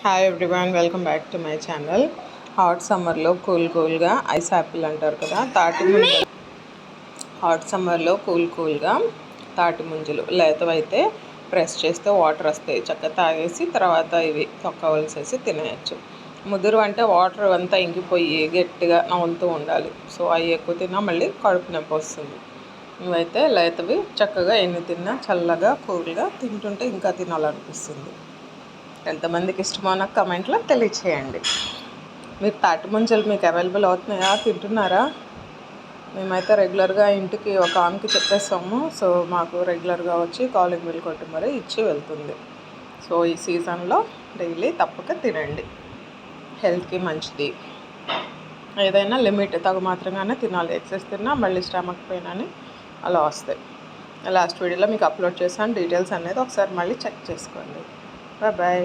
Hi everyone, welcome back to my channel. Hot సమ్మర్లో కూల్గా ice Apple అంటారు కదా, తాటి ముంజలు. హాట్ సమ్మర్లో కూల్గా తాటి ముంజలు లేతవైతే ప్రెస్ చేస్తే వాటర్ వస్తాయి, చక్కగా తాగేసి తర్వాత ఇవి తొక్కవలసేసి తినేయచ్చు. ముదురు అంటే వాటర్ అంతా ఇంకిపోయి గట్టిగా నవ్వులుతూ ఉండాలి. సో అవి ఎక్కువ తిన్నా మళ్ళీ కడుపు నొప్పి వస్తుంది. ఇవైతే లేతవి చక్కగా ఎన్ని తిన్నా చల్లగా కూల్గా తింటుంటే ఇంకా తినాలనిపిస్తుంది. ఎంతమందికి ఇష్టమో నాకు కమెంట్లో తెలియచేయండి. మీరు తాటి ముంజలు మీకు అవైలబుల్ అవుతున్నాయా, తింటున్నారా? మేమైతే రెగ్యులర్గా ఇంటికి ఒక ఆమెకి చెప్పేస్తాము. సో మాకు రెగ్యులర్గా వచ్చి కాలింగ్ బిల్ కొట్టి మరీ ఇచ్చి వెళ్తుంది. సో ఈ సీజన్లో డైలీ తప్పక తినండి, హెల్త్కి మంచిది. ఏదైనా లిమిట్ తగు మాత్రంగానే తినాలి. ఎక్సెస్ తిన్నా మళ్ళీ స్టమక్ పెయిన్ అని అలా వస్తాయి. లాస్ట్ వీడియోలో మీకు అప్లోడ్ చేశాను, డీటెయిల్స్ అనేది ఒకసారి మళ్ళీ చెక్ చేసుకోండి. బాయ్.